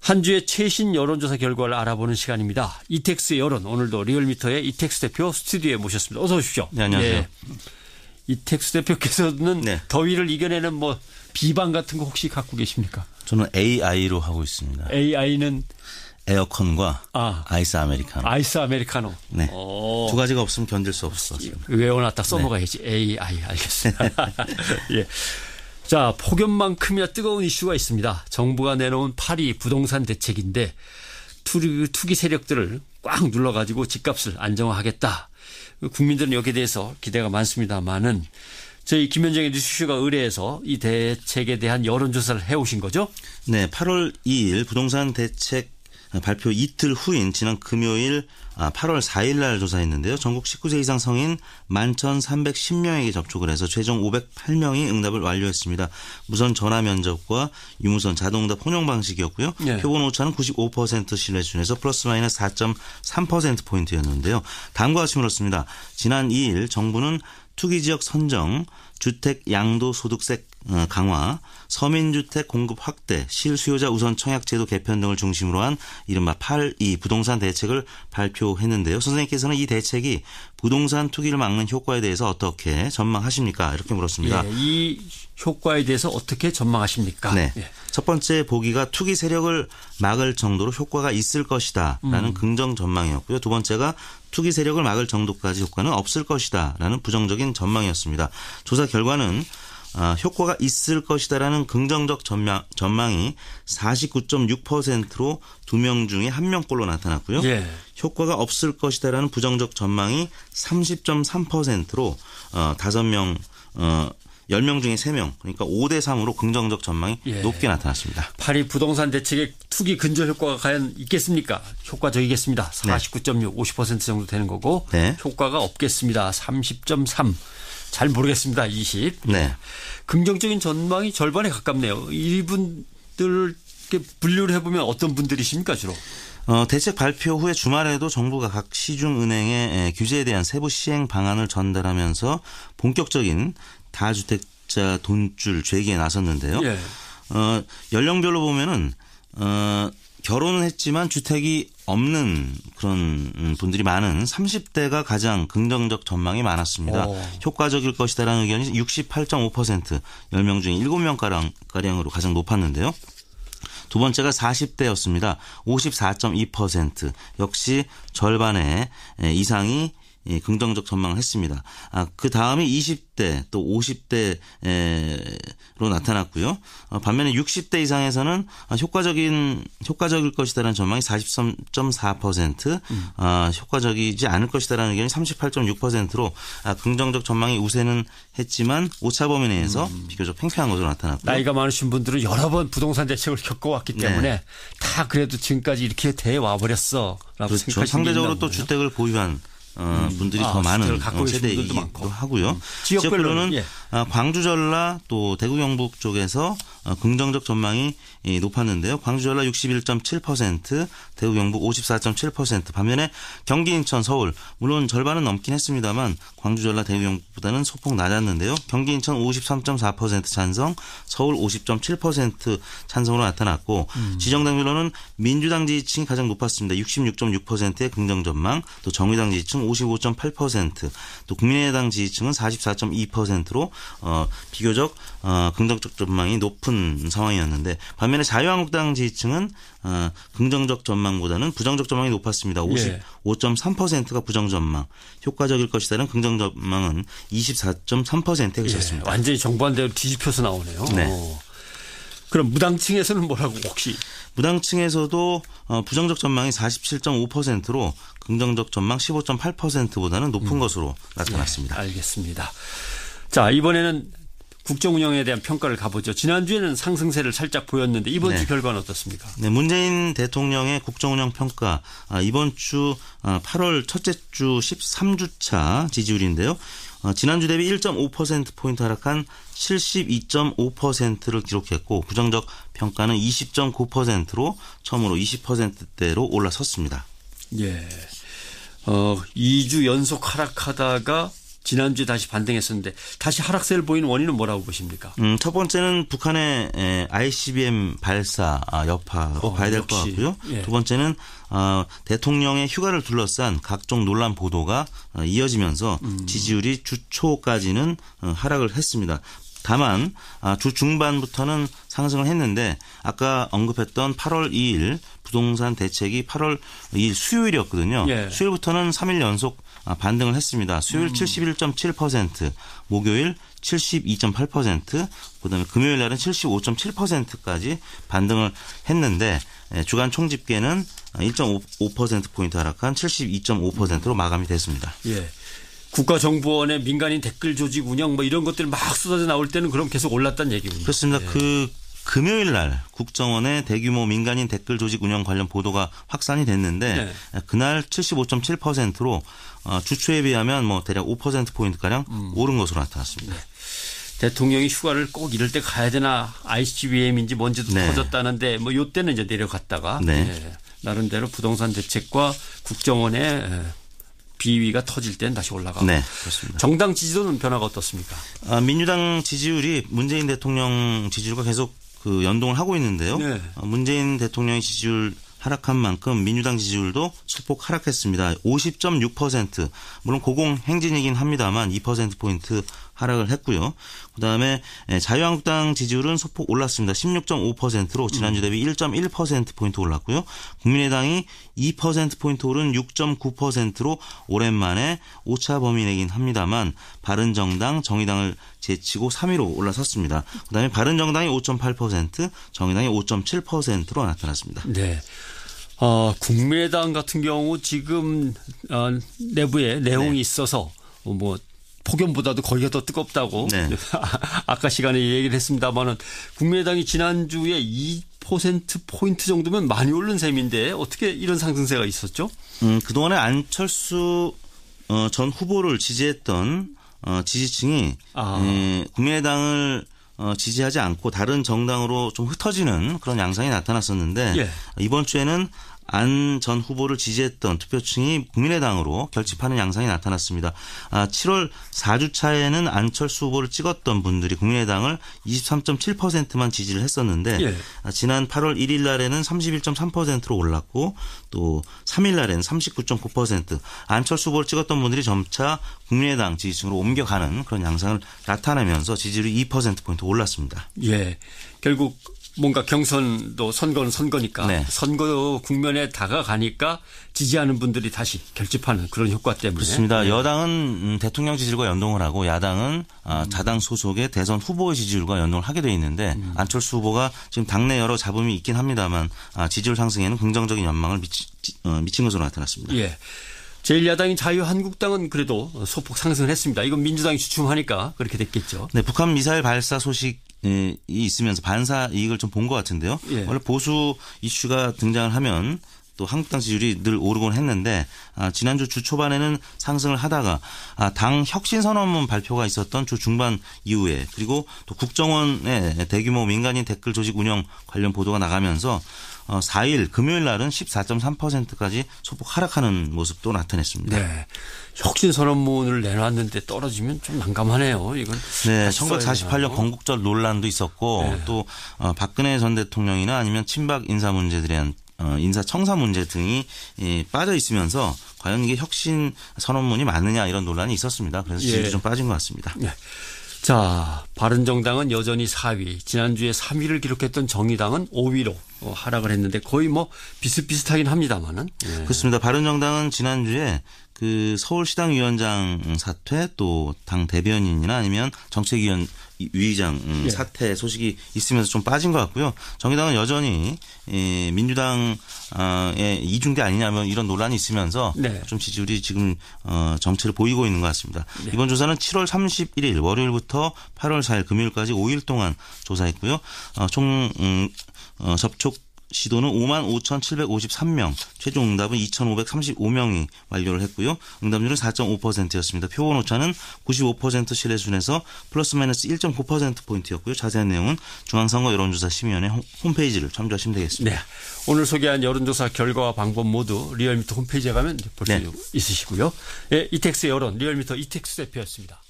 한 주의 최신 여론조사 결과를 알아보는 시간입니다. 이택스의 여론, 오늘도 리얼미터의 이택스 대표 스튜디오에 모셨습니다. 어서 오십시오. 네, 안녕하세요. 네. 이택스 대표께서는 네. 더위를 이겨내는 뭐 비방 같은 거 혹시 갖고 계십니까? 저는 AI로 하고 있습니다. AI는? 에어컨과 아이스 아메리카노. 아이스 아메리카노. 네. 두 가지가 없으면 견딜 수 없어. 외워놨다 써먹어야지. 네. AI 알겠습니다. 예. 자, 폭염만큼이나 뜨거운 이슈가 있습니다. 정부가 내놓은 8.2 부동산 대책인데 투기 세력들을 꽉 눌러가지고 집값을 안정화하겠다. 국민들은 여기에 대해서 기대가 많습니다만은 저희 김현정의 뉴스쇼가 의뢰해서 이 대책에 대한 여론조사를 해오신 거죠? 네. 8월 2일 부동산 대책 발표 이틀 후인 지난 금요일 8월 4일 날 조사했는데요. 전국 19세 이상 성인 11,310명에게 접촉을 해서 최종 508명이 응답을 완료했습니다. 무선 전화 면접과 유무선 자동응답 혼용 방식이었고요. 네. 표본 오차는 95% 신뢰 수준에서 플러스 마이너스 4.3%포인트였는데요. 다음과 같이 물었습니다. 지난 2일 정부는 투기지역 선정, 주택 양도소득세 강화, 서민주택 공급 확대, 실수요자 우선 청약제도 개편 등을 중심으로 한 이른바 8.2 부동산 대책을 발표했는데요. 선생님께서는 이 대책이 부동산 투기를 막는 효과에 대해서 어떻게 전망하십니까? 이렇게 물었습니다. 예, 이 효과에 대해서 어떻게 전망하십니까? 네. 예. 첫 번째 보기가 투기 세력을 막을 정도로 효과가 있을 것이다 라는 긍정 전망이었고요. 두 번째가 투기 세력을 막을 정도까지 효과는 없을 것이다 라는 부정적인 전망이었습니다. 조사 결과는 효과가 있을 것이다라는 긍정적 전망이 49.6%로 2명 중에 1명꼴로 나타났고요. 예. 효과가 없을 것이다라는 부정적 전망이 30.3%로 5명 10명 중에 3명 그러니까 5대 3으로 긍정적 전망이 높게 나타났습니다. 8.2 부동산 대책의 투기 근절 효과가 과연 있겠습니까? 효과적이겠습니다. 49.6, 50% 정도 되는 거고 네. 효과가 없겠습니다. 30.3. 잘 모르겠습니다. 20. 네. 긍정적인 전망이 절반에 가깝네요. 이분들 분류를 해보면 어떤 분들이십니까 주로? 대책 발표 후에 주말에도 정부가 각 시중은행에 규제에 대한 세부 시행 방안을 전달하면서 본격적인 다주택자 돈줄 죄기에 나섰는데요. 예. 연령별로 보면은 결혼은 했지만 주택이 없는 그런 분들이 많은 30대가 가장 긍정적 전망이 많았습니다. 효과적일 것이다라는 의견이 68.5%, 10명 중에 7명가량으로 가장 높았는데요. 두 번째가 40대였습니다. 54.2%, 역시 절반의 이상이 긍정적 전망을 했습니다. 그 다음이 20대 또 50대로 나타났고요. 반면에 60대 이상에서는 효과적일 것이다라는 전망이 43.4%, 효과적이지 않을 것이다라는 의견이 38.6%로 긍정적 전망이 우세는 했지만 오차 범위 내에서 비교적 팽팽한 것으로 나타났고요. 나이가 많으신 분들은 여러 번 부동산 대책을 겪어왔기 때문에 다 그래도 지금까지 이렇게 돼 와버렸어 라고 그렇죠. 생각하시는 상대적으로 또 주택을 보유한 분들이 더 많은 세대이기도 하고요. 지역별로는 광주 전라 또 대구 경북 쪽에서 긍정적 전망이 높았는데요. 광주 전라 61.7%, 대구 경북 54.7%. 반면에 경기 인천 서울 물론 절반은 넘긴 했습니다만 광주 전라 대구 경북보다는 소폭 낮았는데요. 경기 인천 53.4% 찬성, 서울 50.7% 찬성으로 나타났고 지정당별로는 민주당 지지층이 가장 높았습니다. 66.6%의 긍정 전망, 또 정의당 지지층 55.8%, 또 국민의당 지지층은 44.2%로 비교적 긍정적 전망이 높은 상황이었는데 반면에 자유한국당 지지층은 긍정적 전망보다는 부정적 전망이 높았습니다. 55.3%가 부정 전망, 효과적일 것이다는 긍정 전망은 24.3%에 그쳤습니다. 완전히 정반대로 뒤집혀서 나오네요. 네. 그럼 무당층에서는 뭐라고 혹시? 무당층에서도 부정적 전망이 47.5%로 긍정적 전망 15.8%보다는 높은 것으로 나타났습니다. 알겠습니다. 자, 이번에는 국정 운영에 대한 평가를 가보죠. 지난주에는 상승세를 살짝 보였는데 이번 주 결과는 어떻습니까? 네, 문재인 대통령의 국정 운영 평가 이번 주 8월 첫째 주 13주차 지지율인데요. 지난주 대비 1.5%포인트 하락한 72.5%를 기록했고 부정적 평가는 20.9%로 처음으로 20%대로 올라섰습니다. 예. 2주 연속 하락하다가 지난주에 다시 반등했었는데 다시 하락세를 보이는 원인은 뭐라고 보십니까? 첫 번째는 북한의 ICBM 발사 여파로 봐야 될 것 같고요. 예. 두 번째는 대통령의 휴가를 둘러싼 각종 논란 보도가 이어지면서 지지율이 주 초까지는 하락을 했습니다. 다만 주 중반부터는 상승을 했는데 아까 언급했던 8월 2일 부동산 대책이 8월 2일 수요일이었거든요. 예. 수요일부터는 3일 연속 반등을 했습니다. 수요일 71.7%, 목요일 72.8%, 그다음에 금요일 날은 75.7%까지 반등을 했는데 주간 총집계는 1.5%포인트 하락한 72.5%로 마감이 됐습니다. 예. 국가정보원의 민간인 댓글 조직 운영 뭐 이런 것들이 막 쏟아져 나올 때는 그럼 계속 올랐다는 얘기군요. 그렇습니다. 예. 금요일 날 국정원의 대규모 민간인 댓글 조직 운영 관련 보도가 확산이 됐는데 네. 그날 75.7%로 주초에 비하면 뭐 대략 5%포인트가량 오른 것으로 나타났습니다. 네. 대통령이 휴가를 꼭 이럴 때 가야 되나 ICBM인지 뭔지도 네. 터졌다는데 뭐 이때는 이제 내려갔다가 네. 네. 나름대로 부동산 대책과 국정원의 비위가 터질 때는 다시 올라가고. 네, 그렇습니다. 정당 지지도는 변화가 어떻습니까? 민주당 지지율이 문재인 대통령 지지율과 계속 연동을 하고 있는데요. 네. 문재인 대통령의 지지율 하락한 만큼 민주당 지지율도 소폭 하락했습니다. 50.6%. 물론 고공행진이긴 합니다만 2%포인트 하락을 했고요. 그다음에 자유한국당 지지율은 소폭 올랐습니다. 16.5%로 지난주 대비 1.1%포인트 올랐고요. 국민의당이 2%포인트 오른 6.9%로 오랜만에 오차 범위 내긴 합니다만 바른정당, 정의당을 제치고 3위로 올라섰습니다. 그다음에 바른정당이 5.8%, 정의당이 5.7%로 나타났습니다. 네. 국민의당 같은 경우 지금 내부에 내용이 네. 있어서 뭐 폭염보다도 거기가 더 뜨겁다고 네. 아까 시간에 얘기를 했습니다만은 국민의당이 지난주에 2%포인트 정도면 많이 오른 셈인데 어떻게 이런 상승세가 있었죠? 그동안에 안철수 전 후보를 지지했던 지지층이 국민의당을 지지하지 않고 다른 정당으로 좀 흩어지는 그런 양상이 나타났었는데 예. 이번 주에는 안 전 후보를 지지했던 투표층이 국민의당으로 결집하는 양상이 나타났습니다. 7월 4주차에는 안철수 후보를 찍었던 분들이 국민의당을 23.7%만 지지를 했었는데 예. 지난 8월 1일 날에는 31.3%로 올랐고 또 3일 날에는 39.9% 안철수 후보를 찍었던 분들이 점차 국민의당 지지층으로 옮겨가는 그런 양상을 나타내면서 지지율이 2%포인트 올랐습니다. 예, 결국 뭔가 경선도 선거는 선거니까 네. 선거 국면에 다가가니까 지지하는 분들이 다시 결집하는 그런 효과 때문에. 그렇습니다. 네. 여당은 대통령 지지율과 연동을 하고 야당은 자당 소속의 대선 후보의 지지율과 연동을 하게 돼 있는데 안철수 후보가 지금 당내 여러 잡음이 있긴 합니다만 지지율 상승에는 긍정적인 연망을 미친 것으로 나타났습니다. 예. 제1야당인 자유한국당은 그래도 소폭 상승을 했습니다. 이건 민주당이 주춤하니까 그렇게 됐겠죠. 네, 북한 미사일 발사 소식이 있으면서 반사 이익을 좀 본 것 같은데요. 예. 원래 보수 이슈가 등장을 하면 또 한국당 지지율이 늘 오르곤 했는데 지난주 주 초반에는 상승을 하다가 당 혁신선언문 발표가 있었던 주 중반 이후에 그리고 또 국정원의 대규모 민간인 댓글 조직 운영 관련 보도가 나가면서 4일 금요일 날은 14.3%까지 소폭 하락하는 모습도 나타냈습니다. 네. 혁신선언문을 내놨는데 떨어지면 좀 난감하네요. 이건. 네. 1948년 건국절 논란도 있었고 네. 또 박근혜 전 대통령이나 아니면 친박 인사 문제들에 대한 인사 청사 문제 등이 빠져 있으면서 과연 이게 혁신 선언문이 맞느냐 이런 논란이 있었습니다. 그래서 지지율이 좀 빠진 것 같습니다. 네. 자, 바른정당은 여전히 4위. 지난주에 3위를 기록했던 정의당은 5위로 하락을 했는데 거의 뭐 비슷비슷하긴 합니다만은. 네. 그렇습니다. 바른정당은 지난주에 서울시당위원장 사퇴 또 당 대변인이나 아니면 정책위의장 사퇴 소식이 있으면서 좀 빠진 것 같고요. 정의당은 여전히 민주당의 이중대 아니냐 이런 논란이 있으면서 네. 좀 지지율이 지금 정체를 보이고 있는 것 같습니다. 네. 이번 조사는 7월 31일 월요일부터 8월 4일 금요일까지 5일 동안 조사했고요. 총 접촉 시도는 55,753명, 최종 응답은 2,535명이 완료를 했고요. 응답률은 4.5%였습니다. 표본 오차는 95% 신뢰 수준에서 플러스 마이너스 1.9%포인트였고요. 자세한 내용은 중앙선거 여론조사 심의위원회 홈페이지를 참조하시면 되겠습니다. 네. 오늘 소개한 여론조사 결과와 방법 모두 리얼미터 홈페이지에 가면 볼 수 있으시고요. 네, 이택스의 여론 리얼미터 이택스 대표였습니다.